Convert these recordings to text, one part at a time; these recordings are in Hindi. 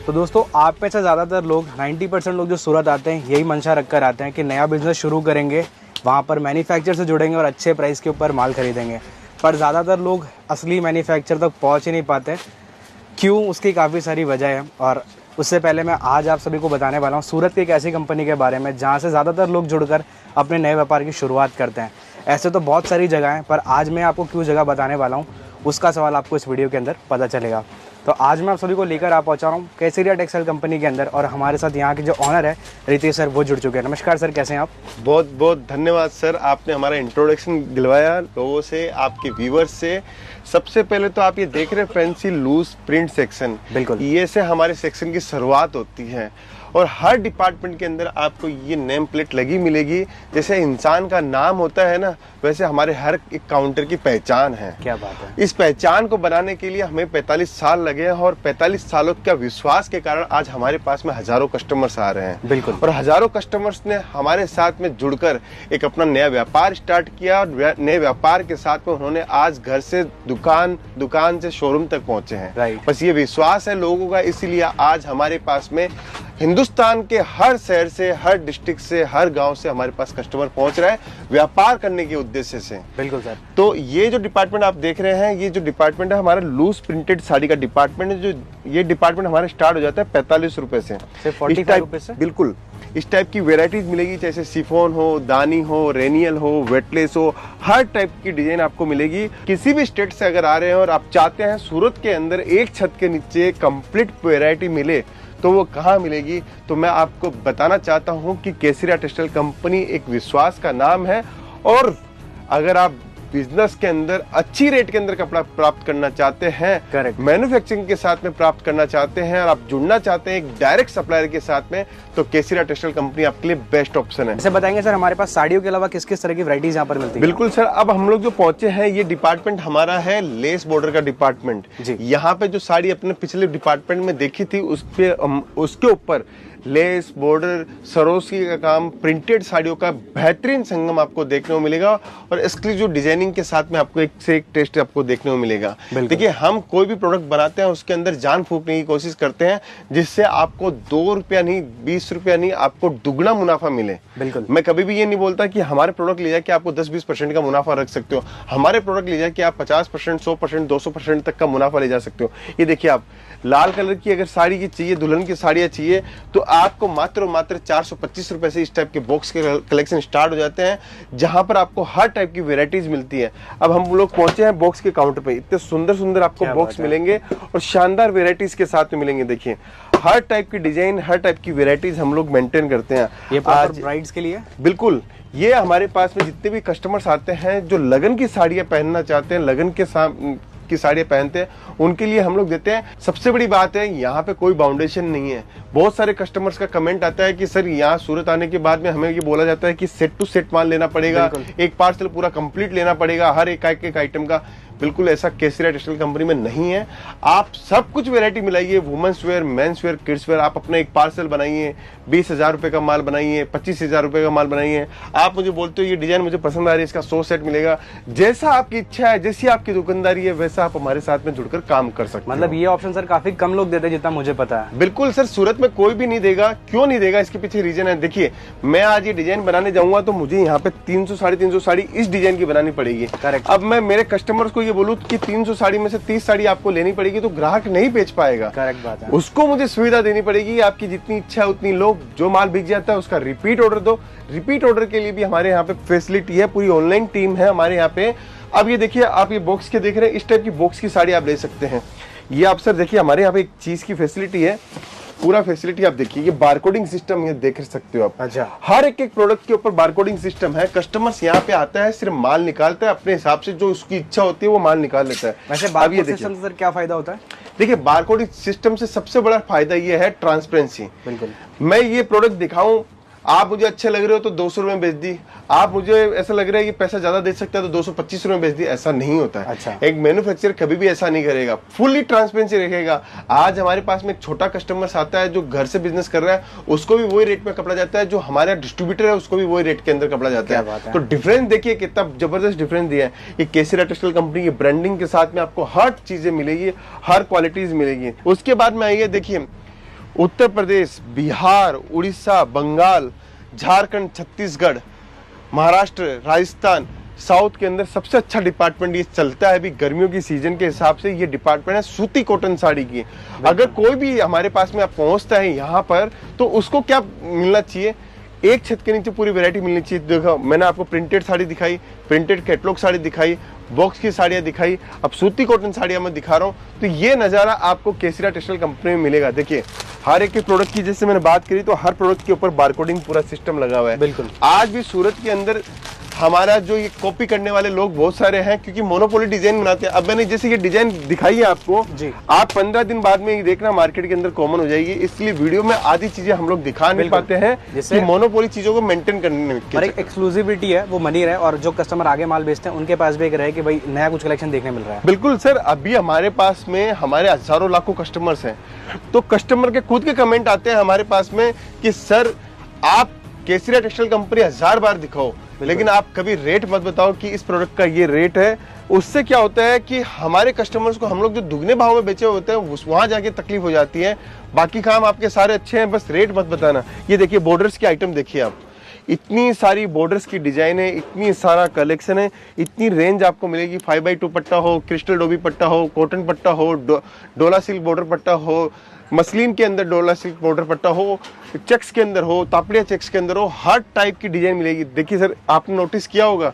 तो दोस्तों आप में से ज़्यादातर लोग 90% लोग जो सूरत आते हैं यही मंशा रखकर आते हैं कि नया बिजनेस शुरू करेंगे, वहाँ पर मैन्युफैक्चर से जुड़ेंगे और अच्छे प्राइस के ऊपर माल खरीदेंगे। पर ज़्यादातर लोग असली मैन्युफैक्चर तक पहुँच ही नहीं पाते। क्यों? उसकी काफ़ी सारी वजह है। और उससे पहले मैं आज आप सभी को बताने वाला हूँ सूरत की एक ऐसी कंपनी के बारे में जहाँ से ज़्यादातर लोग जुड़कर अपने नए व्यापार की शुरुआत करते हैं। ऐसे तो बहुत सारी जगह हैं, पर आज मैं आपको क्यों जगह बताने वाला हूँ उसका सवाल आपको इस वीडियो के अंदर पता चलेगा। तो आज मैं आप सभी को लेकर आ पहुँचा रहा हूँ केसरिया टेक्सटाइल कंपनी के अंदर, और हमारे साथ यहाँ के जो ऑनर है रितेश सर, वो जुड़ चुके हैं। नमस्कार सर, कैसे हैं आप? बहुत बहुत धन्यवाद सर, आपने हमारा इंट्रोडक्शन दिलवाया लोगों से, आपके व्यूवर्स से। सबसे पहले तो आप ये देख रहे हैं फैंसी लूज प्रिंट सेक्शन। बिल्कुल, ये से हमारे सेक्शन की शुरुआत होती है और हर डिपार्टमेंट के अंदर आपको ये नेम प्लेट लगी मिलेगी। जैसे इंसान का नाम होता है ना, वैसे हमारे हर एक काउंटर की पहचान है। क्या बात है। इस पहचान को बनाने के लिए हमें 45 साल लगे हैं और 45 सालों का विश्वास के कारण आज हमारे पास में हजारों कस्टमर्स आ रहे हैं। बिल्कुल, और हजारों कस्टमर्स ने हमारे साथ में जुड़कर एक अपना नया व्यापार स्टार्ट किया और नए व्यापार के साथ में उन्होंने आज घर से दुकान से शोरूम तक पहुंचे हैं। राइट। बस ये विश्वास है लोगों का, इसीलिए आज हमारे पास में हिंदुस्तान के हर शहर से, हर डिस्ट्रिक्ट से, हर गांव से हमारे पास कस्टमर पहुंच रहा है व्यापार करने के उद्देश्य से। बिल्कुल सर। तो ये जो डिपार्टमेंट आप देख रहे हैं, ये जो डिपार्टमेंट है हमारा लूज प्रिंटेड साड़ी का डिपार्टमेंट है। जो ये डिपार्टमेंट हमारा स्टार्ट हो जाता है 45 रुपए से। 45 रुपए से? बिल्कुल, इस टाइप की वेराइटीज मिलेगी, जैसे सिफोन हो, दानी हो, रेनियल हो, वेटलेस हो, हर टाइप की डिजाइन आपको मिलेगी। किसी भी स्टेट से अगर आ रहे हैं और आप चाहते हैं सूरत के अंदर एक छत के नीचे कंप्लीट वेराइटी मिले, तो वो कहाँ मिलेगी? तो मैं आपको बताना चाहता हूँ कि केसरिया टेक्सटाइल कंपनी एक विश्वास का नाम है। और अगर आप बिजनेस के अंदर अच्छी रेट के अंदर कपड़ा प्राप्त करना चाहते हैं, करेक्ट, मैन्युफैक्चरिंग के साथ में प्राप्त करना चाहते हैं और आप जुड़ना चाहते हैं एक डायरेक्ट सप्लायर के साथ में, तो केसरिया टेक्सटाइल कंपनी आपके लिए बेस्ट ऑप्शन है। ऐसे बताएंगे सर, हमारे पास साड़ियों के अलावा किस किस तरह की वैरायटीज यहाँ पर मिलती है? बिल्कुल सर, अब हम लोग जो पहुंचे हैं, ये डिपार्टमेंट हमारा है लेस बॉर्डर का डिपार्टमेंट। यहाँ पे जो साड़ी अपने पिछले डिपार्टमेंट में देखी थी, उसके ऊपर लेस बॉर्डर, सरोसी का काम, प्रिंटेड साड़ियों का बेहतरीन संगम आपको देखने को मिलेगा और एक्सक्लूसिव डिजाइनिंग के साथ में आपको एक से एक टेस्ट आपको देखने को मिलेगा। देखिए, हम कोई भी प्रोडक्ट बनाते हैं उसके अंदर जान फूकने की कोशिश करते हैं जिससे आपको 2 रुपया नहीं, 20 रुपया नहीं, आपको दुगना मुनाफा मिले। बिल्कुल, मैं कभी भी ये नहीं बोलता कि हमारे प्रोडक्ट ले जाके आपको 10-20% का मुनाफा रख सकते हो। हमारे प्रोडक्ट ले जाके आप 50%, 100%, 200% तक का मुनाफा ले जा सकते हो। ये देखिए, आप लाल कलर की अगर साड़ी की चाहिए, दुल्हन की साड़ियाँ चाहिए, तो आपको मात्र 425 रुपए से इस टाइप के बॉक्स के कलेक्शन स्टार्ट हो जाते हैं, जहां पर आपको हर टाइप की वेराइटीज मिलती है। अब हम लोग पहुंचे हैं बॉक्स के काउंटर पे, इतने सुंदर सुंदर आपको बॉक्स मिलेंगे और शानदार वेराइटीज के साथ में मिलेंगे। देखिए, हर टाइप की डिजाइन, हर टाइप की वेराइटीज हम लोग मेंटेन करते हैं। ये आज ब्राइड्स के लिए? बिल्कुल, ये हमारे पास में जितने भी कस्टमर्स आते हैं जो लगन की साड़ियां पहनना चाहते हैं, लगन के की साड़ियां पहनते हैं, उनके लिए हम लोग देते हैं। सबसे बड़ी बात है, यहाँ पे कोई बाउंडेशन नहीं है। बहुत सारे कस्टमर्स का कमेंट आता है कि सर, यहाँ सूरत आने के बाद में हमें ये बोला जाता है कि सेट टू सेट माल लेना पड़ेगा, एक पार्सल पूरा कंप्लीट लेना पड़ेगा हर एक आइटम का। बिल्कुल ऐसा केसरिया टेक्सटाइल कंपनी में नहीं है। आप सब कुछ वैरायटी मिलाइए, women's wear, men's wear, kids wear. आप अपना एक पार्सल बनाइए, 20,000 रुपए का माल बनाइए, 25,000 रुपए का माल बनाइए। आप मुझे बोलते हो ये डिजाइन मुझे पसंद आ रही है, इसका 100 सेट मिलेगा। जैसा आपकी इच्छा है, जैसी आपकी दुकानदारी है, वैसा आप हमारे साथ में जुड़कर काम कर सकते हैं। मतलब ये ऑप्शन सर काफी कम लोग देते हैं जितना मुझे पता है। बिल्कुल सर, सूरत में कोई भी नहीं देगा। क्यों नहीं देगा? इसके पीछे रीजन है। देखिए, मैं आज ये डिजाइन बनाने जाऊंगा तो मुझे यहाँ पे 300 साढ़े 300 साड़ी इस डिजाइन की बनानी पड़ेगी। करेक्ट। अब मैं मेरे कस्टमर्स को ये बोलूँ कि 300 साड़ी में से 30 साड़ी आपको लेनी पड़ेगी, तो ग्राहक नहीं बेच पाएगा। करेक्ट बात है। उसको मुझे सुविधा देनी पड़ेगी, आपकी जितनी इच्छा है उतनी लो। जो माल बिक जाता है उसका रिपीट ऑर्डर दो। रिपीट ऑर्डर के लिए भी हमारे यहाँ पे फैसिलिटी है, पूरी ऑनलाइन टीम है हमारे यहाँ पे। अब ये देखिए, आप ये बॉक्स के देख रहे हैं, इस टाइप की बॉक्स की साड़ी आप ले सकते हैं। ये आप सर देखिए, हमारे यहाँ पे एक चीज की फैसिलिटी है, पूरा फैसिलिटी आप देखिए। ये बारकोडिंग सिस्टम ये देख सकते हो आप। अच्छा। हर एक प्रोडक्ट के ऊपर बारकोडिंग सिस्टम है। कस्टमर्स यहाँ पे आता है, सिर्फ माल निकालता है, अपने हिसाब से जो उसकी इच्छा होती है वो माल निकाल लेता है। वैसे बारकोड सिस्टम से सर क्या फायदा होता है? देखिए, बारकोडिंग सिस्टम से सबसे बड़ा फायदा ये है ट्रांसपेरेंसी। बिल्कुल, मैं ये प्रोडक्ट दिखाऊं, आप मुझे अच्छे लग रहे हो तो 200 रुपए में बेच दी, आप मुझे ऐसा लग रहा है कि पैसा ज्यादा दे सकता है तो 225 रुपए में बेच दी। ऐसा नहीं होता है। अच्छा। एक मैन्युफैक्चरर कभी भी ऐसा नहीं करेगा, फुल्ली ट्रांसपेरेंसी रखेगा। आज हमारे पास में एक छोटा कस्टमर आता है जो घर से बिजनेस कर रहा है, उसको भी वही रेट में कपड़ा जाता है, जो हमारा डिस्ट्रीब्यूटर है उसको भी वही रेट के अंदर कपड़ा जाता है। तो डिफरेंस देखिए कितना जबरदस्त डिफरेंस दिया है। ये केसरिया टेक्सटाइल कंपनी की ब्रांडिंग के साथ में आपको हर चीजें मिलेगी, हर क्वालिटीज मिलेगी। उसके बाद में आइए, देखिए उत्तर प्रदेश, बिहार, उड़ीसा, बंगाल, झारखंड, छत्तीसगढ़, महाराष्ट्र, राजस्थान, साउथ के अंदर सबसे अच्छा डिपार्टमेंट ये चलता है। अभी गर्मियों की सीजन के हिसाब से ये डिपार्टमेंट है सूती कॉटन साड़ी की। अगर कोई भी हमारे पास में आप पहुंचता है यहाँ पर तो उसको क्या मिलना चाहिए, एक छत के नीचे पूरी वैरायटी मिलनी चाहिए। देखो मैंने आपको प्रिंटेड साड़ी दिखाई, प्रिंटेड कैटलॉग साड़ी दिखाई, बॉक्स की साड़ियाँ दिखाई, अब सूती कॉटन साड़ियाँ मैं दिखा रहा हूँ। तो ये नज़ारा आपको केसरिया टेक्सटाइल कंपनी में मिलेगा। देखिए हर एक के प्रोडक्ट की जैसे मैंने बात करी तो हर प्रोडक्ट के ऊपर बारकोडिंग पूरा सिस्टम लगा हुआ है। बिल्कुल। आज भी सूरत के अंदर हमारा जो ये कॉपी करने वाले लोग बहुत सारे हैं क्योंकि मोनोपोली डिजाइन बनाते हैं। अब मैंने जैसे ये डिजाइन दिखाई है आपको जी, आप 15 दिन बाद में ये देखना मार्केट के अंदर कॉमन हो जाएगी। इसलिए वीडियो में आधी चीजें हम लोग दिखा नहीं पाते हैं कि मोनोपोली चीजों को मेंटेन करने में और एक एक्सक्लूसिविटी है वो बनी रहे और जो कस्टमर आगे माल बेचते हैं उनके पास भी एक रहे कि भाई नया कुछ कलेक्शन देखने मिल रहा है। बिल्कुल सर, अभी हमारे पास में हमारे हजारों लाखों कस्टमर्स हैं तो कस्टमर के खुद के कमेंट आते हैं हमारे पास में कि सर आप केसरिया टेक्सटाइल कंपनी 1000 बार दिखाओ लेकिन आप कभी रेट मत बताओ कि इस प्रोडक्ट का ये रेट है। उससे क्या होता है कि हमारे कस्टमर्स को हम लोग जो दुगने भाव में बेचे होते हैं वहां जाके तकलीफ हो जाती है। बाकी काम आपके सारे अच्छे हैं, बस रेट मत बताना। ये देखिए बॉर्डर्स की आइटम देखिए आप, इतनी सारी बॉर्डर्स की डिजाइन है, इतनी सारा कलेक्शन है, इतनी रेंज आपको मिलेगी। 5x2 पट्टा हो, क्रिस्टल डोबी पट्टा हो, कॉटन पट्टा हो, डोला सिल्क बॉर्डर पट्टा हो, मसलिन के अंदर डोला सिल्क बॉर्डर पट्टा हो, चेक्स के अंदर हो, तापड़िया चेक्स के अंदर हो, हर टाइप की डिजाइन मिलेगी। देखिए सर आपने नोटिस किया होगा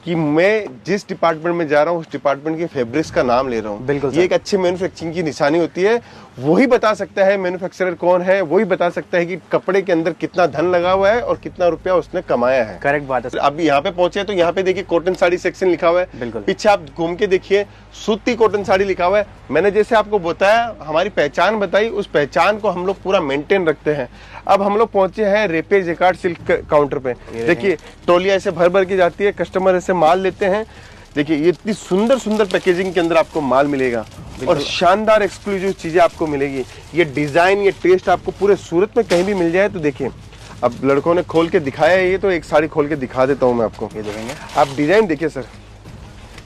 कि मैं जिस डिपार्टमेंट में जा रहा हूँ उस डिपार्टमेंट के फैब्रिक्स का नाम ले रहा हूँ। बिल्कुल ये एक अच्छे मैन्युफैक्चरिंग की निशानी होती है। वही बता सकता है मैन्युफैक्चरर कौन है, वही बता सकता है कि कपड़े के अंदर कितना धन लगा हुआ है और कितना रुपया उसने कमाया है। करेक्ट बात है। अभी यहाँ पे पहुंचे तो यहाँ पे देखिए कॉटन साड़ी सेक्शन लिखा हुआ है। बिल्कुल। पीछे आप घूम के देखिए सूती कॉटन साड़ी लिखा हुआ है। मैंने जैसे आपको बताया हमारी पहचान बताई, उस पहचान को हम लोग पूरा मेंटेन रखते हैं। अब हम लोग पहुंचे हैं रेपे जैकार्ड सिल्क काउंटर पे। देखिए टोलिया ऐसे भर भर के जाती है, कस्टमर ऐसे माल लेते हैं। देखिए ये इतनी सुंदर सुंदर पैकेजिंग के अंदर आपको माल मिलेगा और शानदार एक्सक्लूसिव चीजें आपको मिलेगी। ये डिजाइन, ये टेस्ट आपको पूरे सूरत में कहीं भी मिल जाए। तो देखिए अब लड़कों ने खोल के दिखाया है, ये तो एक साड़ी खोल के दिखा देता हूँ मैं आपको। ये देखेंगे आप डिजाइन देखिए सर,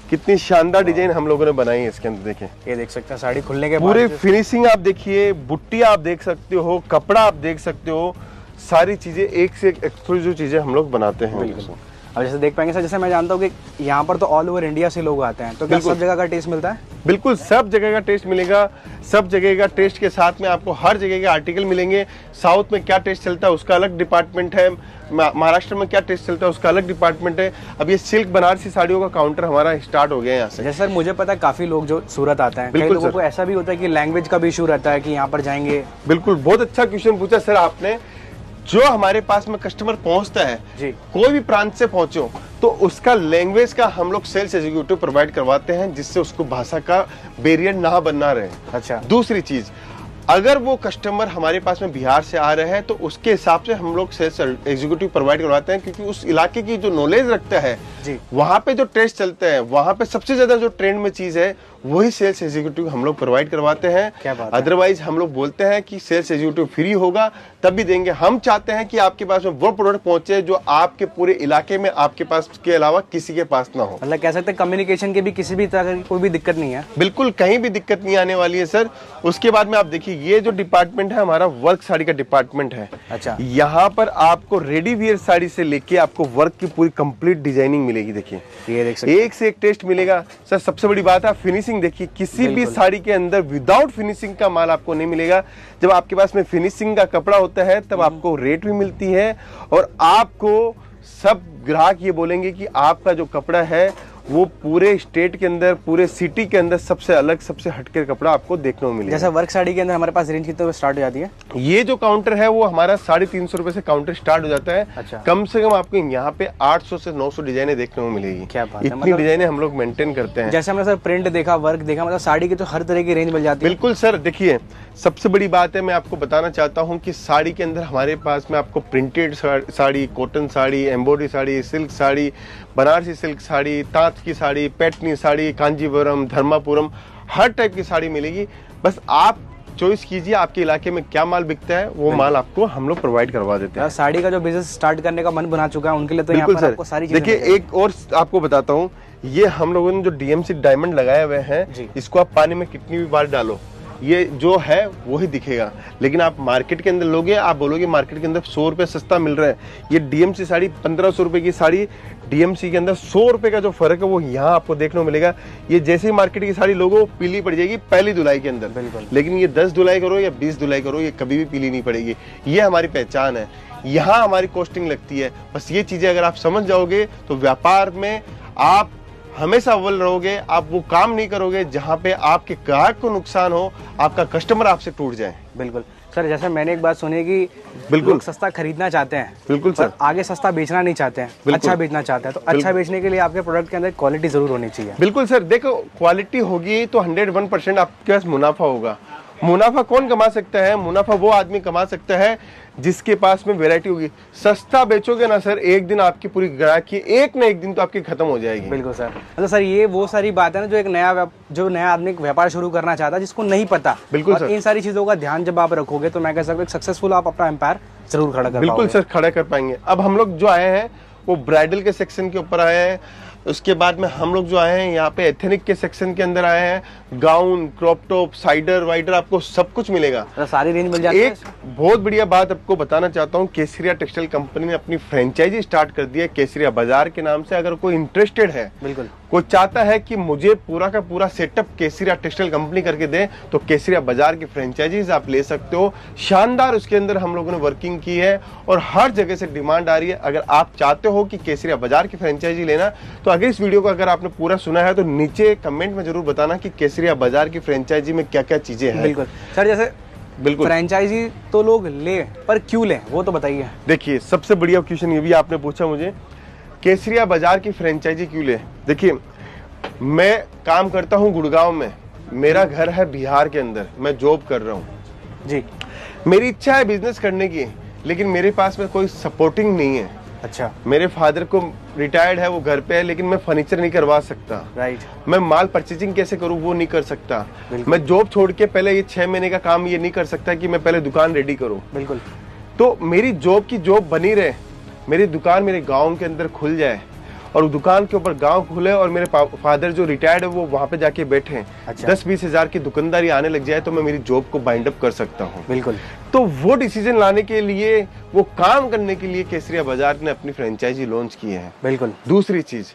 कितनी शानदार डिजाइन हम लोगों ने बनाई है इसके अंदर। देखिए ये देख सकते हैं साड़ी खुलने के पूरे फिनिशिंग आप देखिए, बुट्टी आप देख सकते हो, कपड़ा आप देख सकते हो, सारी चीजें एक से एक एक्सक्लूसिव चीजें हम लोग बनाते हैं। अब जैसे देख पाएंगे सर, जैसे मैं जानता हूँ कि यहाँ पर तो ऑल ओवर इंडिया से लोग आते हैं, तो क्या सब जगह का टेस्ट मिलता है? बिल्कुल सब जगह का टेस्ट मिलेगा। सब जगह का टेस्ट के साथ में आपको हर जगह के आर्टिकल मिलेंगे। साउथ में क्या टेस्ट चलता है उसका अलग डिपार्टमेंट है, महाराष्ट्र में क्या टेस्ट चलता है उसका अलग डिपार्टमेंट है। अब ये सिल्क बनारसी साड़ियों का काउंटर हमारा स्टार्ट हो गया है यहाँ से। जैसे सर मुझे पता है काफी लोग जो सूरत आते हैं, कई लोगों को ऐसा भी होता है कि लैंग्वेज का भी इशू रहता है कि यहाँ पर जाएंगे। बिल्कुल, बहुत अच्छा क्वेश्चन पूछा सर आपने। जो हमारे पास में कस्टमर पहुंचता है जी, कोई भी प्रांत से पहुंचो तो उसका लैंग्वेज का हम लोग सेल्स एग्जीक्यूटिव प्रोवाइड करवाते हैं जिससे उसको भाषा का बैरियर ना बनना रहे। अच्छा। दूसरी चीज, अगर वो कस्टमर हमारे पास में बिहार से आ रहे हैं तो उसके हिसाब से हम लोग सेल्स एग्जीक्यूटिव प्रोवाइड करवाते हैं क्योंकि उस इलाके की जो नॉलेज रखता है जी, वहां पे जो टेस्ट चलता है, वहां पे सबसे ज्यादा जो ट्रेंड में चीज है वही सेल्स एग्जीक्यूटिव हम लोग प्रोवाइड करवाते हैं। अदरवाइज हम लोग बोलते हैं कि सेल्स एग्जीक्यूटिव फ्री होगा तब भी देंगे। हम चाहते हैं कि आपके पास में वो प्रोडक्ट पहुंचे जो आपके पूरे इलाके में आपके पास के अलावा किसी के पास ना हो। मतलब कह सकते हैं कम्युनिकेशन की भी किसी भी तरह की कोई भी दिक्कत नहीं है। बिल्कुल, कहीं भी दिक्कत नहीं आने वाली है सर। उसके बाद में आप देखिए ये जो डिपार्टमेंट है हमारा वर्क साड़ी का डिपार्टमेंट है। अच्छा। यहाँ पर आपको रेडी वेयर साड़ी से लेके आपको वर्क की पूरी कंप्लीट डिजाइनिंग मिलेगी। देखिए ये देख सकते हैं, एक से एक टेस्ट मिलेगा सर। सबसे बड़ी बात है फिनिशिंग देखिए, किसी भी साड़ी के अंदर विदाउट फिनिशिंग का माल आपको नहीं मिलेगा। जब आपके पास में फिनिशिंग का कपड़ा होता है तब आपको रेट भी मिलती है और आपको सब ग्राहक ये बोलेंगे कि आपका जो कपड़ा है वो पूरे स्टेट के अंदर, पूरे सिटी के अंदर सबसे अलग, सबसे हटके कपड़ा आपको देखने को मिलेगा। जैसे वर्क साड़ी के अंदर हमारे पास रेंज कितने स्टार्ट हो जाती है? ये जो काउंटर है वो हमारा 350 रुपए से काउंटर स्टार्ट हो जाता है। अच्छा। कम से कम आपको यहाँ पे 800 से 900 डिजाइने देखने को मिलेगी। क्या बात है, इतनी डिजाइने हम लोग मेंटेन करते हैं। जैसे हमने सर प्रिंट देखा, वर्क देखा, मतलब साड़ी की तो हर तरह की रेंज मिल जाती है। बिल्कुल सर, देखिए सबसे बड़ी बात है मैं आपको बताना चाहता हूँ कि साड़ी के अंदर हमारे पास में आपको printed sari, cotton sari, embroidery sari, silk sari, Banarasi silk sari, तांत की साड़ी, पैठनी साड़ी, कांजीवरम, धर्मापुरम, हर टाइप की साड़ी मिलेगी। बस आप चॉइस कीजिए आपके इलाके में क्या माल बिकता है, वो माल आपको हम लोग प्रोवाइड करवा देते हैं। साड़ी का जो बिजनेस स्टार्ट करने का मन बना चुका है उनके लिए तो यहाँ पर आपको सारी चीजें। देखिए एक और आपको बताता हूँ, ये हम लोगों ने जो DMC डायमंड लगाए हुए हैं, इसको आप पानी में कितनी भी बार डालो ये जो है वही दिखेगा। लेकिन आप मार्केट के अंदर लोगे, आप बोलोगे मार्केट के अंदर 100 रुपये सस्ता मिल रहा है, ये डीएमसी साड़ी 1500 रुपये की साड़ी, डीएमसी के अंदर 100 रुपये का जो फर्क है वो यहाँ आपको देखने को मिलेगा। ये जैसे ही मार्केट की साड़ी लोगो पीली पड़ जाएगी पहली धुलाई के अंदर, लेकिन ये 10 धुलाई करो या 20 धुलाई करो, ये कभी भी पीली नहीं पड़ेगी। ये हमारी पहचान है, यहाँ हमारी कॉस्टिंग लगती है। बस ये चीजें अगर आप समझ जाओगे तो व्यापार में आप हमेशा अव्वल रहोगे। आप वो काम नहीं करोगे जहाँ पे आपके ग्राहक को नुकसान हो, आपका कस्टमर आपसे टूट जाए। बिल्कुल सर, जैसे मैंने एक बात सुनी कि बिल्कुल लोग सस्ता खरीदना चाहते हैं, बिल्कुल सर, आगे सस्ता बेचना नहीं चाहते हैं, अच्छा बेचना चाहते हैं। तो अच्छा बेचने के लिए आपके प्रोडक्ट के अंदर क्वालिटी जरूर होनी चाहिए। बिल्कुल सर, देखो क्वालिटी होगी तो 101% आपके पास मुनाफा होगा। मुनाफा कौन कमा सकता है? मुनाफा वो आदमी कमा सकता है जिसके पास में वैरायटी होगी। सस्ता बेचोगे ना सर, एक दिन आपकी पूरी ग्राहकी एक ना एक दिन तो आपकी खत्म हो जाएगी। बिल्कुल सर, मतलब सर ये वो सारी बात है ना जो एक नया आदमी व्यापार शुरू करना चाहता है जिसको नहीं पता। बिल्कुल और सर, इन सारी चीजों का ध्यान जब आप रखोगे तो मैं कह सकता हूँ सक्सेसफुल आप अपना एम्पायर जरूर खड़ा कर बिल्कुल सर खड़ा कर पाएंगे। अब हम लोग जो आए हैं वो ब्राइडल के सेक्शन के ऊपर आए हैं। उसके बाद में हम लोग जो आए हैं यहाँ पे एथनिक के सेक्शन के अंदर आए हैं। Gown, crop top, cider wider आपको सब कुछ मिलेगा, सारी रेंज मिल जाती है। एक बहुत बढ़िया बात आपको बताना चाहता हूँ, केसरिया टेक्सटाइल कंपनी ने अपनी फ्रेंचाइजी स्टार्ट कर दी है केसरिया बाजार के नाम से। अगर कोई इंटरेस्टेड है, बिल्कुल कोई चाहता है कि मुझे पूरा का पूरा सेटअप केसरिया टेक्सटाइल कंपनी करके दे, तो केसरिया बाजार की फ्रेंचाइजीज आप ले सकते हो। शानदार उसके अंदर हम लोगों ने वर्किंग की है और हर जगह से डिमांड आ रही है। अगर आप चाहते हो कि केसरिया बाजार की फ्रेंचाइजी लेना, तो अगर इस वीडियो को अगर आपने पूरा सुना है तो नीचे कमेंट में जरूर बताना कि केसरिया बाजार की फ्रेंचाइजी में क्या क्या चीजें हैं। बिल्कुल सर, जैसे बिल्कुल फ्रेंचाइजी तो लोग ले, पर क्यों ले वो तो बताइए। देखिए, सबसे बढ़िया क्वेश्चन ये भी आपने पूछा मुझे, केसरिया बाजार की फ्रेंचाइजी क्यों ले। देखिए, मैं काम करता हूँ गुड़गांव में, मेरा घर है बिहार के अंदर, मैं जॉब कर रहा हूँ जी। मेरी इच्छा है बिजनेस करने की, लेकिन मेरे पास में कोई सपोर्टिंग नहीं है। अच्छा, मेरे फादर को रिटायर्ड है, वो घर पे है, लेकिन मैं फर्नीचर नहीं करवा सकता। राइट। मैं माल परचेजिंग कैसे करूँ वो नहीं कर सकता। मैं जॉब छोड़ के पहले ये 6 महीने का काम ये नहीं कर सकता कि मैं पहले दुकान रेडी करूँ। बिल्कुल। तो मेरी जॉब की जॉब बनी रहे, मेरी दुकान मेरे गाँव के अंदर खुल जाए और दुकान के ऊपर गांव खुले और मेरे फादर जो रिटायर्ड है वो वहां पे जाके बैठे हैं। अच्छा। 10-20 हजार की दुकानदारी आने लग जाए तो मैं मेरी जॉब को बाइंड अप कर सकता हूँ। बिल्कुल। तो वो डिसीजन लाने के लिए, वो काम करने के लिए केसरिया बाजार ने अपनी फ्रेंचाइजी लॉन्च की है। बिल्कुल। दूसरी चीज,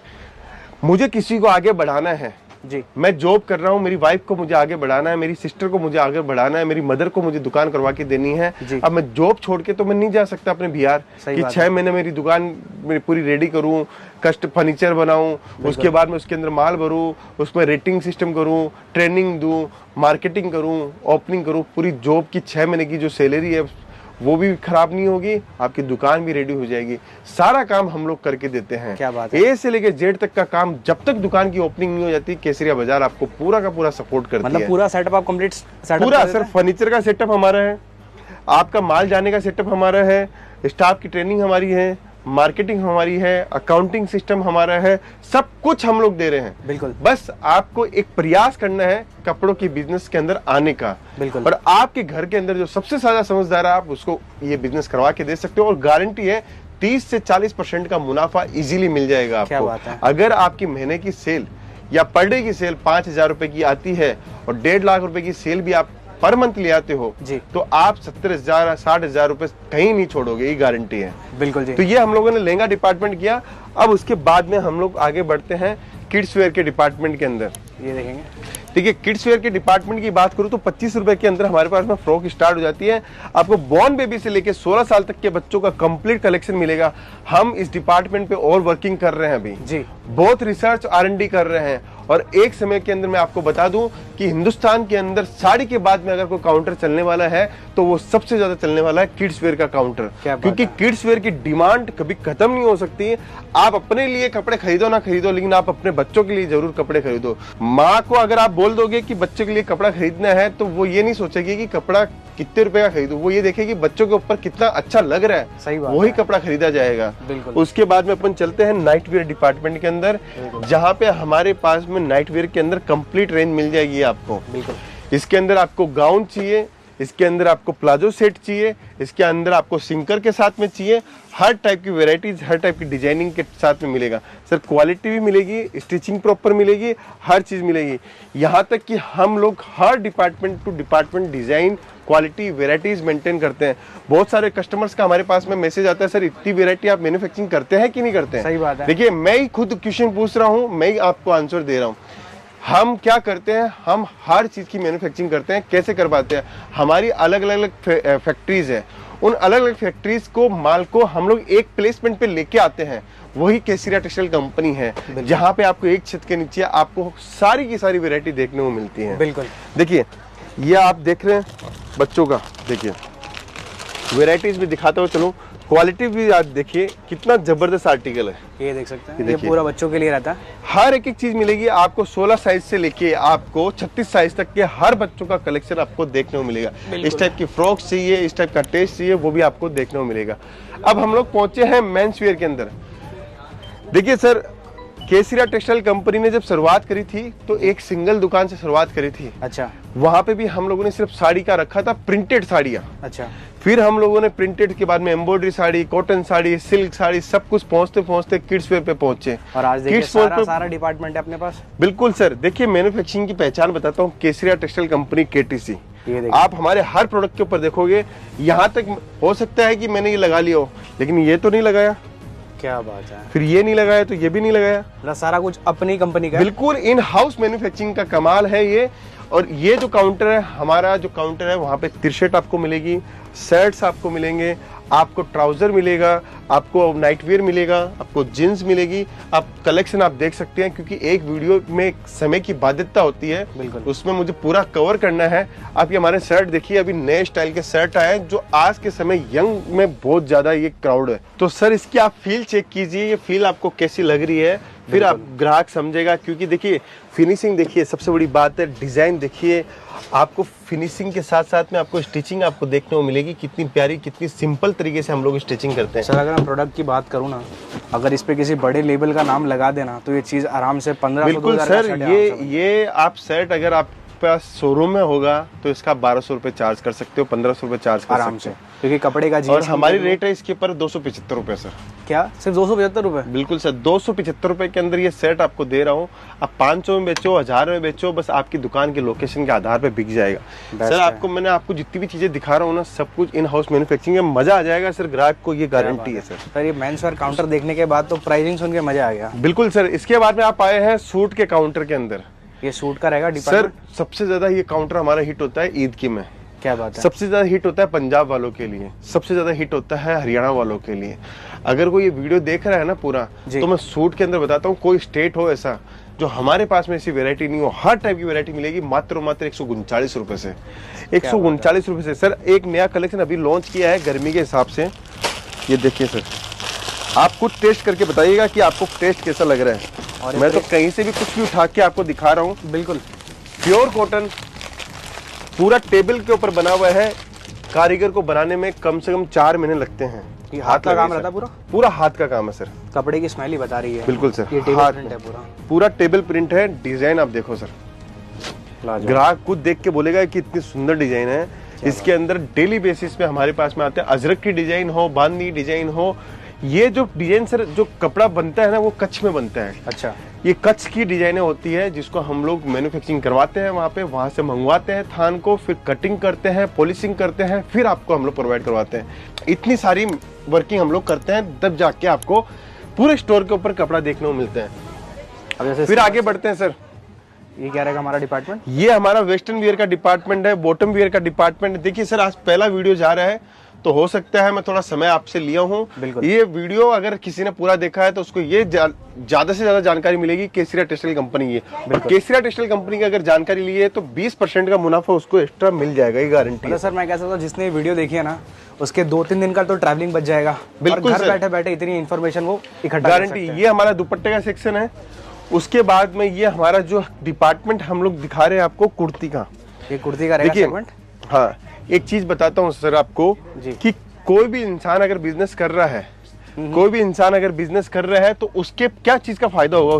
मुझे किसी को आगे बढ़ाना है जी। मैं जॉब कर रहा हूँ, मेरी वाइफ को मुझे आगे बढ़ाना है, मेरी सिस्टर को मुझे आगे बढ़ाना है, मेरी मदर को मुझे दुकान करवा के देनी है। अब मैं जॉब छोड़ के तो मैं नहीं जा सकता अपने बिहार कि 6 महीने मेरी दुकान मेरी पूरी रेडी करूँ, कस्ट फर्नीचर बनाऊं, उसके बाद में उसके अंदर माल भरूं, उसमें रेटिंग सिस्टम करूं, ट्रेनिंग दूं, मार्केटिंग करूं, ओपनिंग करूं। पूरी जॉब की 6 महीने की जो सैलरी है वो भी खराब नहीं होगी, आपकी दुकान भी रेडी हो जाएगी। सारा काम हम लोग करके देते हैं। क्या बात है। ए से लेके जेड तक का काम, जब तक दुकान की ओपनिंग नहीं हो जाती, केसरिया बाजार आपको पूरा का पूरा सपोर्ट करती है। मतलब पूरा सेटअप आप कंप्लीट सेटअप पूरा सर, फर्नीचर का सेटअप हमारा है, आपका माल जाने का सेटअप हमारा है, स्टाफ की ट्रेनिंग हमारी है, मार्केटिंग हमारी है, अकाउंटिंग सिस्टम हमारा है, सब कुछ हम लोग दे रहे हैं। बिल्कुल। बस आपको एक प्रयास करना है कपड़ों की बिजनेस के अंदर आने का। बिल्कुल। और आपके घर के अंदर जो सबसे ज्यादा समझदार है, आप उसको ये बिजनेस करवा के दे सकते हो और गारंटी है 30 से 40% का मुनाफा इजीली मिल जाएगा आपको। क्या बात है। अगर आपकी महीने की सेल या पर डे की सेल 5,000 रुपए की आती है और 1.5 लाख रुपए की सेल भी आप पर मंथ ले आते हो जी, तो आप 70,000 60,000 रुपए कहीं नहीं छोड़ोगे, ये गारंटी है। बिल्कुल जी। तो ये हम लोगों ने लहंगा डिपार्टमेंट किया। अब उसके बाद में हम लोग आगे बढ़ते हैं किड्स वेयर के डिपार्टमेंट के अंदर। ये देखेंगे, देखिए, किड्स वेयर के डिपार्टमेंट की बात करूं तो 25 रुपए के अंदर हमारे पास में फ्रॉक स्टार्ट हो जाती है। आपको बॉर्न बेबी से लेके 16 साल तक के बच्चों का कंप्लीट कलेक्शन मिलेगा। हम इस डिपार्टमेंट पे और वर्किंग कर रहे हैं अभी जी, बहुत रिसर्च R&D कर रहे हैं। और एक समय के अंदर मैं आपको बता दूं कि हिंदुस्तान के अंदर साड़ी के बाद में अगर कोई काउंटर चलने वाला है तो वो सबसे ज्यादा चलने वाला है किड्स वेयर का काउंटर, क्योंकि किड्स वेयर की डिमांड कभी खत्म नहीं हो सकती। आप अपने लिए कपड़े खरीदो ना खरीदो, लेकिन आप अपने बच्चों के लिए जरूर कपड़े खरीदो। माँ को अगर आप बोल दोगे कि बच्चे के लिए कपड़ा खरीदना है तो वो ये नहीं सोचेगी कि कपड़ा कितने रुपए का खरीदूं, वो ये देखेगी बच्चों के ऊपर कितना अच्छा लग रहा है, सही बात, वही कपड़ा खरीदा जाएगा। उसके बाद में अपन चलते हैं नाइट वेयर डिपार्टमेंट के अंदर, जहाँ पे हमारे पास में नाइट वेयर के अंदर कंप्लीट रेंज मिल जाएगी आपको। इसके अंदर आपको गाउन चाहिए, इसके अंदर आपको प्लाजो सेट चाहिए, इसके अंदर आपको सिंकर के साथ में चाहिए, हर टाइप की वेराइटीज, हर टाइप की डिजाइनिंग के साथ में मिलेगा सर। क्वालिटी भी मिलेगी, स्टिचिंग प्रॉपर मिलेगी, हर चीज मिलेगी। यहाँ तक कि हम लोग हर department to department design, quality, varieties maintain करते हैं। बहुत सारे कस्टमर्स का हमारे पास में मैसेज आता है, सर इतनी वेराइटी आप मैन्युफैक्चरिंग करते हैं कि नहीं करते हैं? सही बात है। देखिए मैं ही खुद क्वेश्चन पूछ रहा हूँ, मैं ही आपको आंसर दे रहा हूँ। हम क्या करते हैं, हम हर चीज की मैन्युफैक्चरिंग करते हैं। कैसे करवाते हैं? हमारी अलग अलग फैक्ट्रीज है, उन अलग अलग फैक्ट्रीज को माल को हम लोग एक प्लेसमेंट पे लेके आते हैं। वही केसरिया टेक्सटाइल कंपनी है, जहाँ पे आपको एक छत के नीचे आपको सारी की सारी वैरायटी देखने को मिलती है। बिल्कुल। देखिए ये आप देख रहे हैं बच्चों का, देखिए वैरायटीज भी दिखाते हुए चलो, क्वालिटी भी आज देखिए कितना जबरदस्त आर्टिकल है। ये देख सकते हैं, ये पूरा बच्चों के लिए रहता है। हर एक चीज मिलेगी आपको, 16 साइज से लेके आपको 36 साइज तक के हर बच्चों का कलेक्शन आपको देखने को मिलेगा। इस टाइप की फ्रॉक्स चाहिए, इस टाइप का टेस्ट चाहिए, वो भी आपको देखने को मिलेगा। अब हम लोग पहुंचे हैं मेंस वेयर के अंदर। देखिए सर, केसरिया टेक्सटाइल कंपनी ने जब शुरुआत करी थी तो एक सिंगल दुकान से शुरुआत करी थी। अच्छा। वहां पे भी हम लोगों ने सिर्फ साड़ी का रखा था, प्रिंटेड साड़ियाँ। अच्छा। फिर हम लोगों ने प्रिंटेड के बाद में embroidery sari, cotton sari, silk sari, सब कुछ पहुंचते पहुंचते किड्स वेयर पे पहुंचे। और आज देखिए सारा डिपार्टमेंट है अपने पास। बिल्कुल सर। देखिए मैन्युफैक्चरिंग की पहचान बताता हूँ, केसरिया टेक्सटाइल कंपनी केटीसी। आप हमारे हर प्रोडक्ट के ऊपर देखोगे, यहाँ तक हो सकता है कि मैंने ये लगा लिया हो, लेकिन ये तो नहीं लगाया। क्या बात है। फिर ये नहीं लगाया तो ये भी नहीं लगाया। सारा कुछ अपनी कंपनी का। बिल्कुल इन हाउस मैन्युफैक्चरिंग का कमाल है ये। और ये जो काउंटर है, हमारा जो काउंटर है, वहाँ पे टी-शर्ट आपको मिलेगी, शर्ट्स आपको मिलेंगे, आपको ट्राउजर मिलेगा, आपको नाइट वेयर मिलेगा, आपको जींस मिलेगी। आप कलेक्शन आप देख सकते हैं, क्योंकि एक वीडियो में एक समय की बाध्यता होती है, उसमें मुझे पूरा कवर करना है। आप ये हमारे शर्ट देखिए, अभी नए स्टाइल के शर्ट आए हैं जो आज के समय यंग में बहुत ज्यादा ये क्राउड है। तो सर इसकी आप फील चेक कीजिए, ये फील आपको कैसी लग रही है, फिर आप ग्राहक समझेगा। क्योंकि देखिए फिनिशिंग देखिए, सबसे बड़ी बात है डिजाइन देखिए। आपको फिनिशिंग के साथ साथ में आपको स्टिचिंग आपको देखने को मिलेगी, कितनी प्यारी, कितनी सिंपल तरीके से हम लोग स्टिचिंग करते हैं। सर अगर मैं प्रोडक्ट की बात करूँ ना, अगर इस पे किसी बड़े लेबल का नाम लगा देना तो ये चीज आराम से 1500। बिल्कुल सर, ये आप सेट अगर आप पास शोरूम में होगा तो इसका 1200 रुपए चार्ज कर सकते हो, 1500 रुपए चार्ज कर आराम सकते से, क्योंकि कपड़े का और हमारी रेट है इसके ऊपर 275 रुपए सर। क्या सिर्फ 275 रुपए? बिल्कुल सर, 275 रुपए के अंदर ये सेट आपको दे रहा हूँ। आप 500 में बेचो, 1000 में बेचो, बस आपकी दुकान के लोकेशन के आधार पे बिक जाएगा सर। आपको मैंने आपको जितनी भी चीजें दिखा रहा हूँ ना, सब कुछ इन हाउस मैन्युफैक्चरिंग में मजा आ जाएगा सर। ग्राहक को ये गारंटी है सर। ये मेंस वेयर काउंटर देखने के बाद तो प्राइसिंग सुन के मजा आ गया। बिल्कुल सर। इसके बाद में आप आए हैं सूट के काउंटर के अंदर। ये सूट का रहेगा डिपार्टमेंट? सर सबसे ज्यादा ये काउंटर हमारा हिट होता है ईद की में। क्या बात है। सबसे ज्यादा हिट होता है पंजाब वालों के लिए, सबसे ज्यादा हिट होता है हरियाणा वालों के लिए। अगर कोई ये वीडियो देख रहा है ना पूरा, तो मैं सूट के अंदर बताता हूँ, कोई स्टेट हो ऐसा जो हमारे पास में ऐसी वेरायटी नहीं हो, हर टाइप की वेरायटी मिलेगी मात्र 139 रुपए से। 139 रुपए से सर। एक नया कलेक्शन अभी लॉन्च किया है गर्मी के हिसाब से। ये देखिए सर, आप कुछ टेस्ट करके बताइएगा कि आपको टेस्ट कैसा लग रहा है। और मैं तो कहीं से भी कुछ भी उठा के आपको दिखा रहा हूँ। बिल्कुल प्योर कॉटन, पूरा टेबल के ऊपर बना हुआ है। कारीगर को बनाने में कम से कम 4 महीने लगते हैं। ये हाथ का काम रहता है? पूरा हाथ का काम है सर। कपड़े की स्मेल ही बता रही है। बिल्कुल सर, ये टेबल प्रिंट है पूरा टेबल प्रिंट है। डिजाइन आप देखो सर, ग्राहक खुद देख के बोलेगा कि इतनी सुंदर डिजाइन है। इसके अंदर डेली बेसिस पे हमारे पास में आते हैं, अजरक की डिजाइन हो, बांधनी डिजाइन हो। ये जो डिजाइन सर, जो कपड़ा बनता है ना, वो कच्छ में बनता है। अच्छा। ये कच्छ की डिजाइने होती है, जिसको हम लोग मैन्युफैक्चरिंग करवाते हैं वहाँ पे, वहाँ से मंगवाते हैं थान को, फिर कटिंग करते हैं, पॉलिशिंग करते हैं, फिर आपको हम लोग प्रोवाइड करवाते हैं। इतनी सारी वर्किंग हम लोग करते हैं, तब जाके आपको पूरे स्टोर के ऊपर कपड़ा देखने को मिलता है। अब जैसे फिर आगे बढ़ते हैं सर। ये क्या रहेगा हमारा डिपार्टमेंट? ये हमारा वेस्टर्न वियर का डिपार्टमेंट है, बॉटम वियर का डिपार्टमेंट। देखिए सर, आज पहला वीडियो जा रहा है, तो हो सकता है मैं थोड़ा समय आपसे लिया हूँ। ये वीडियो अगर किसी ने पूरा देखा है तो उसको ये ज्यादा से ज्यादा जानकारी मिलेगी केसरिया टेक्सटाइल कंपनी की। केसरिया टेक्सटाइल कंपनी की अगर जानकारी ली है तो 20% का मुनाफा उसको एक्स्ट्रा मिल जाएगा, ये गारंटी है। सर मैं कह सकता हूँ, जिसने वीडियो देखी है ना, उसके 2-3 दिन का तो ट्रैवलिंग बच जाएगा। बिल्कुल, घर बैठे बैठे इतनी इन्फॉर्मेशन वो इकट्ठा गारंटी। ये हमारा दुपट्टे का सेक्शन है। उसके बाद में ये हमारा जो डिपार्टमेंट हम लोग दिखा रहे हैं आपको, कुर्ती का। ये कुर्ती का रहेगा सेगमेंट? हाँ, एक चीज बताता हूँ सर आपको कि कोई भी इंसान अगर बिजनेस कर रहा है, कोई भी इंसान अगर बिजनेस कर रहा है तो उसके क्या चीज का फायदा होगा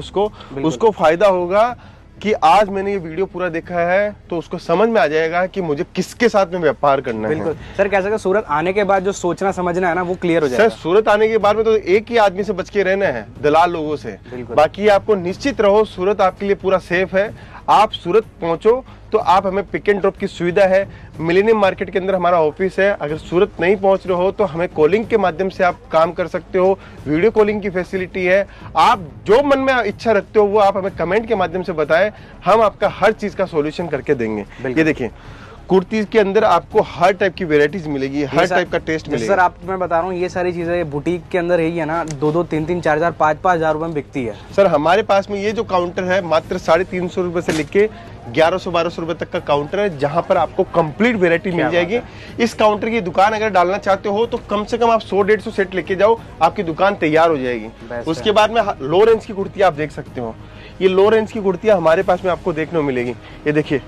उसको फायदा होगा कि आज मैंने ये वीडियो पूरा देखा है तो उसको समझ में आ जाएगा कि मुझे किसके साथ में व्यापार करना है। बिल्कुल सर, कह सकते सूरत आने के बाद जो सोचना समझना है ना वो क्लियर हो जाएगा। सर सूरत आने के बाद में तो एक ही आदमी से बच के रहना है, दलाल लोगों से। बाकी आपको निश्चित रहो, सूरत आपके लिए पूरा सेफ है। आप सूरत पहुंचो तो आप हमें पिक एंड ड्रॉप की सुविधा है, मिलेनियम मार्केट के अंदर हमारा ऑफिस है। अगर सूरत नहीं पहुंच रहे हो तो हमें कॉलिंग के माध्यम से आप काम कर सकते हो, वीडियो कॉलिंग की फैसिलिटी है। आप जो मन में इच्छा रखते हो वो आप हमें कमेंट के माध्यम से बताएं, हम आपका हर चीज का सॉल्यूशन करके देंगे। ये देखिए कुर्तीज के अंदर आपको हर टाइप की वेराइटीज मिलेगी, हर टाइप का टेस्ट मिलेगा। सर आप मैं बता रहा हूँ ये सारी चीजें बुटीक के अंदर यही है ना, 2-2, 3-3, 4-4, 5-5 हजार रुपए में बिकती है। सर हमारे पास में ये जो काउंटर है मात्र 350 रुपए से लेके 1100-1200 रुपए तक का काउंटर है, जहां पर आपको कंप्लीट वेरायटी मिल जाएगी। इस काउंटर की दुकान अगर डालना चाहते हो तो कम से कम आप 100-150 सेट लेके जाओ, आपकी दुकान तैयार हो जाएगी। उसके बाद में लो रेंज की कुर्तियां आप देख सकते हो, ये लो रेंज की कुर्तियां हमारे पास में आपको देखने को मिलेगी। ये देखिए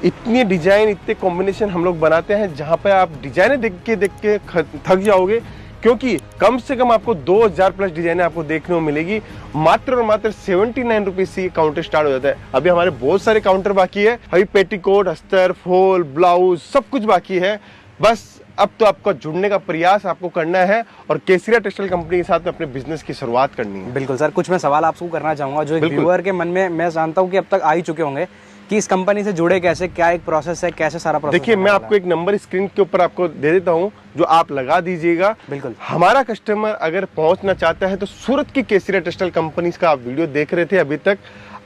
इतनी डिजाइन, इतने कॉम्बिनेशन हम लोग बनाते हैं जहां पे आप डिजाइने देख के थक जाओगे, क्योंकि कम से कम आपको 2000 प्लस डिजाइने आपको देखने को मिलेगी। मात्र और मात्र 79 रुपीज से काउंटर स्टार्ट हो जाता है। अभी हमारे बहुत सारे काउंटर बाकी है, अभी पेटीकोट, अस्तर, फॉल, ब्लाउज सब कुछ बाकी है। बस अब तो आपका जुड़ने का प्रयास आपको करना है और केसरिया टेक्सटाइल कंपनी के साथ में अपने बिजनेस की शुरुआत करनी है। बिल्कुल सर, कुछ मैं सवाल आपको करना चाहूंगा जो एक व्यूअर के मन में मैं जानता हूँ कि अब तक आ ही चुके होंगे कि इस कंपनी से जुड़े कैसे, क्या एक प्रोसेस है, कैसे सारा प्रोसेस। देखिए मैं आपको एक नंबर स्क्रीन के ऊपर आपको दे देता हूं, जो आप लगा दीजिएगा। बिल्कुल हमारा कस्टमर अगर पहुंचना चाहता है तो सूरत की केसरिया टेक्सटाइल कंपनी का आप वीडियो देख रहे थे अभी तक।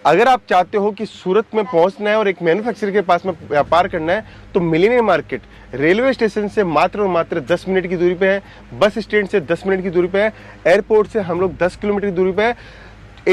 अगर आप चाहते हो कि सूरत में पहुंचना है और एक मैन्युफैक्चरर के पास में व्यापार करना है तो मिलेनियम मार्केट रेलवे स्टेशन से मात्र और मात्र 10 मिनट की दूरी पे है, बस स्टैंड से 10 मिनट की दूरी पे है, एयरपोर्ट से हम लोग 10 किलोमीटर की दूरी पे है।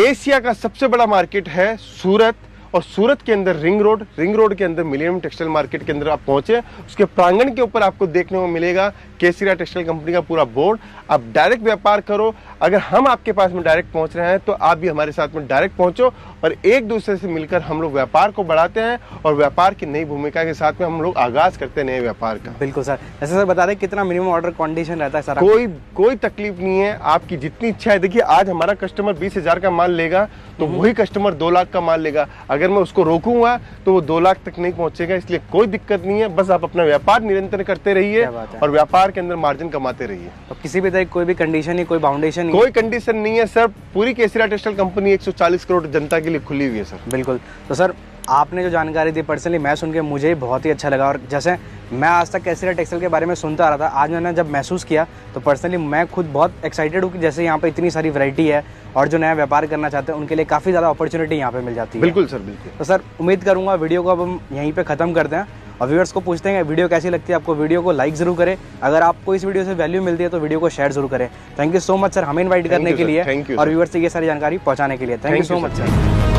एशिया का सबसे बड़ा मार्केट है सूरत, और सूरत के अंदर रिंग रोड के अंदर मिलेनियम टेक्सटाइल मार्केट के अंदर आप पहुंचे, उसके प्रांगण के ऊपर आपको देखने को मिलेगा केसरिया टेक्सटाइल कंपनी का पूरा बोर्ड। आप डायरेक्ट व्यापार करो। अगर हम आपके पास में डायरेक्ट पहुंच रहे हैं तो आप भी हमारे साथ में डायरेक्ट पहुंचो और एक दूसरे से मिलकर हम लोग व्यापार को बढ़ाते हैं और व्यापार की नई भूमिका के साथ में हम लोग आगाज करते हैं नए व्यापार का। बिल्कुल सर, ऐसे सर बता दें कितना मिनिमम ऑर्डर कंडीशन रहता है सर? कोई तकलीफ नहीं है, आपकी जितनी इच्छा है। देखिए आज हमारा कस्टमर 20,000 का माल लेगा तो वही कस्टमर 2 लाख का माल लेगा। अगर मैं उसको रोकूंगा तो वो 2 लाख तक नहीं पहुंचेगा, इसलिए कोई दिक्कत नहीं है। बस आप अपना व्यापार निरंतर करते रहिए और व्यापार के अंदर मार्जिन कमाते रहिए। तो किसी भी तरह कोई भी कंडीशन नहीं, कोई बाउंडेशन नहीं? कोई कंडीशन नहीं है सर, पूरी केसरिया टेक्सटाइल कंपनी 140 करोड़ जनता के लिए खुली हुई है सर। बिल्कुल। तो सर आपने जो जानकारी दी पर्सनली मैं सुन के मुझे बहुत ही अच्छा लगा, और जैसे मैं आज तक केसरिया टेक्सटाइल के बारे में सुनता आ रहा था, आज मैंने जब महसूस किया तो पर्सनली मैं खुद बहुत एक्साइटेड हूँ कि जैसे यहाँ पे इतनी सारी वैरायटी है और जो नया व्यापार करना चाहते हैं उनके लिए काफ़ी ज़्यादा अपॉर्चुनिटी यहाँ पे मिल जाती है। बिल्कुल सर, बिल्कुल। तो सर उम्मीद करूँगा वीडियो को अब हम यहीं पे ख़त्म करते हैं और व्यूअर्स को पूछते हैं वीडियो कैसी लगती है आपको। वीडियो को लाइक जरूर करें, अगर आपको इस वीडियो से वैल्यू मिलती है तो वीडियो को शेयर जरूर करें। Thank you so much sir हमें इन्वाइट करने के लिए और व्यूअर्स से ये सारी जानकारी पहुँचाने के लिए। Thank you so much sir.